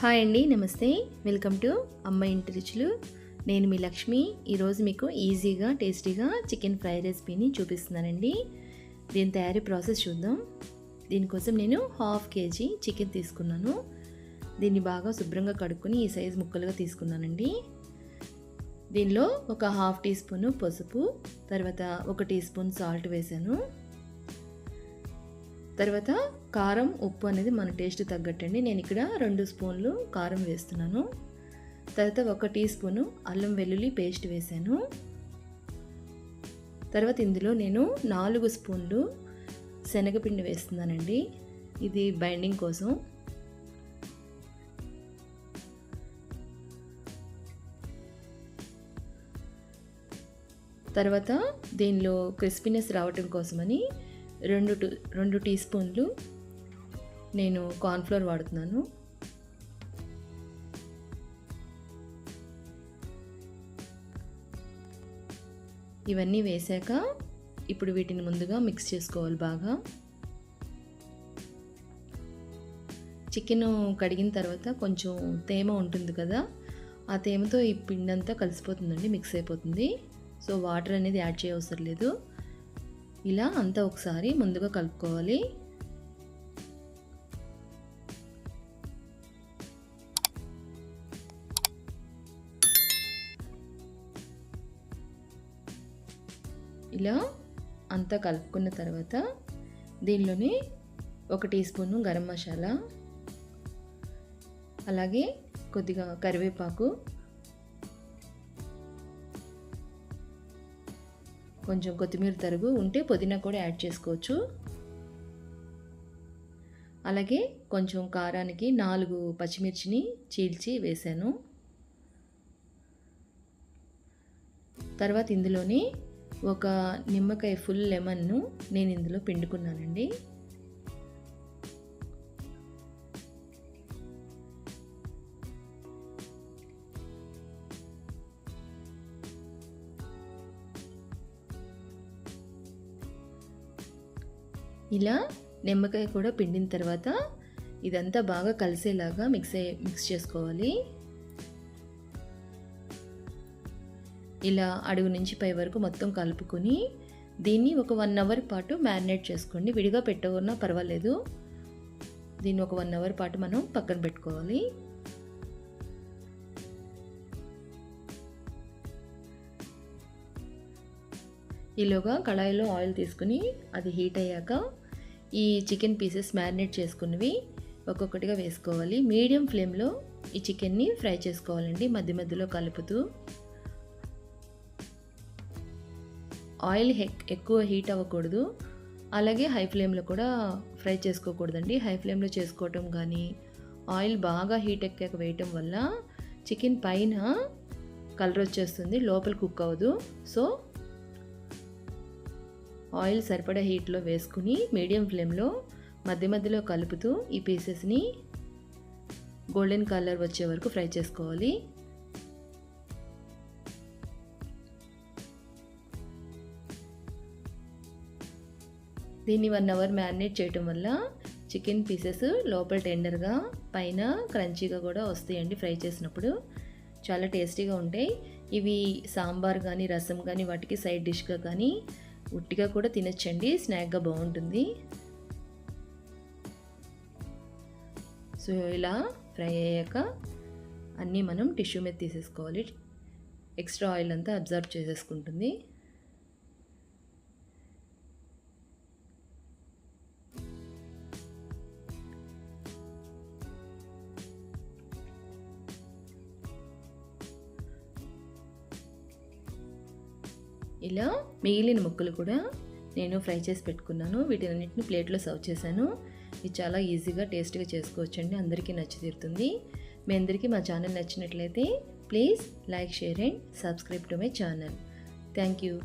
Hi అండి, నమస్తే. Welcome to అమ్మ ఇంటి రుచులు. నేను మీ లక్ష్మి. ఈరోజు మీకు ఈజీగా టేస్టీగా చికెన్ ఫ్రై రెసిపీని చూపిస్తున్నానండి. దీని తయారీ ప్రాసెస్ చూద్దాం. దీనికోసం నేను 1/2 kg చికెన్ తీసుకున్నాను. దీన్ని బాగా శుభ్రంగా కడుక్కొని ఈ సైజు ముక్కలుగా తీసుకున్నానండి. దీనిలో ఒక 1/2 టీ స్పూన్ పసుపు, తర్వాత 1 టీ స్పూన్ సాల్ట్ వేసాను. తర్వాత కారం, ఉప్పు అనేది మన టేస్ట్ తగ్గట్టండి. నేను ఇక్కడ 2 స్పూన్లు కారం వేస్తున్నాను. తర్వాత 1 టీ స్పూను అల్లం వెల్లుల్లి పేస్ట్ వేసాను. తర్వాత ఇందులో నేను 4 స్పూన్లు శనగపిండి వేస్తున్నానండి. ఇది బైండింగ్ కోసం. తర్వాత దీనిలో క్రిస్పీనెస్ రావటం కోసమని 2 టీ స్పూన్లు నేను కార్న్ఫ్లోర్ వాడుతున్నాను. ఇవన్నీ వేసాక ఇప్పుడు వీటిని ముందుగా మిక్స్ చేసుకోవాలి బాగా. చికెన్ కడిగిన తర్వాత కొంచెం తేమ ఉంటుంది కదా, ఆ తేమతో ఈ పిండి అంతా కలిసిపోతుందండి, మిక్స్ అయిపోతుంది. సో వాటర్ అనేది యాడ్ చేయవసరం లేదు. ఇలా అంతా ఒకసారి ముందుగా కలుపుకోవాలి. ఇలా అంతా కలుపుకున్న తర్వాత దీనిలోనే 1 టీ స్పూను గరం మసాలా, అలాగే కొద్దిగా కరివేపాకు, కొంచెం కొత్తిమీర తరుగు ఉంటే పుదీనా కూడా యాడ్ చేసుకోవచ్చు. అలాగే కొంచెం కారానికి 4 పచ్చిమిర్చిని చీల్చి వేసాను. తర్వాత ఇందులోనే ఒక నిమ్మకాయ ఫుల్ లెమన్ను నేను ఇందులో పిండుకున్నానండి. ఇలా నిమ్మకాయ కూడా పిండిన తర్వాత ఇదంతా బాగా కలిసేలాగా మిక్స్ చేసుకోవాలి. ఇలా అడుగు నుంచి పై వరకు మొత్తం కలుపుకొని దీన్ని ఒక 1 అవర్ పాటు మ్యారినేట్ చేసుకోండి. విడిగా పెట్టకున్నా పర్వాలేదు. దీన్ని ఒక 1 అవర్ పాటు మనం పక్కన పెట్టుకోవాలి. ఈలోగా కళాయిలో ఆయిల్ తీసుకుని అది హీట్ అయ్యాక ఈ చికెన్ పీసెస్ మ్యారినేట్ చేసుకున్నవి ఒక్కొక్కటిగా వేసుకోవాలి. మీడియం ఫ్లేమ్లో ఈ చికెన్ని ఫ్రై చేసుకోవాలండి, మధ్య మధ్యలో కలుపుతూ. ఆయిల్ ఎక్కువ హీట్ అవ్వకూడదు, అలాగే హై ఫ్లేమ్లో కూడా ఫ్రై చేసుకోకూడదండి. హై ఫ్లేమ్లో చేసుకోవటం కానీ ఆయిల్ బాగా హీట్ ఎక్కాక వేయటం వల్ల చికెన్ పైన కలర్ వచ్చేస్తుంది, లోపల కుక్ అవ్వదు. సో ఆయిల్ సరిపడా హీట్లో వేసుకుని మీడియం ఫ్లేమ్లో మధ్య మధ్యలో కలుపుతూ ఈ పీసెస్ని గోల్డెన్ కలర్ వచ్చే వరకు ఫ్రై చేసుకోవాలి. దీన్ని 1 అవర్ మ్యారినేట్ చేయటం వల్ల చికెన్ పీసెస్ లోపల టెండర్గా, పైన క్రంచీగా కూడా వస్తాయండి. ఫ్రై చేసినప్పుడు చాలా టేస్టీగా ఉంటాయి. ఇవి సాంబార్ కానీ, రసం కానీ, వాటికి సైడ్ డిష్గా కానీ ఉట్టిగా కూడా తినచ్చండి, స్నాక్గా బాగుంటుంది. సో ఇలా ఫ్రై అయ్యాక అన్నీ మనం టిష్యూ మీద తీసేసుకోవాలి. ఎక్స్ట్రా ఆయిల్ అంతా అబ్జర్వ్ చేసేసుకుంటుంది. ఇలా మిగిలిన ముక్కలు కూడా నేను ఫ్రై చేసి పెట్టుకున్నాను. వీటినన్నింటిని ప్లేట్లో సర్వ్ చేశాను. ఇది చాలా ఈజీగా టేస్టీగా చేసుకోవచ్చండి, అందరికీ నచ్చి తీరుతుంది. మీ అందరికీ మా ఛానల్ నచ్చినట్లయితే please like, share and subscribe to my channel. Thank you.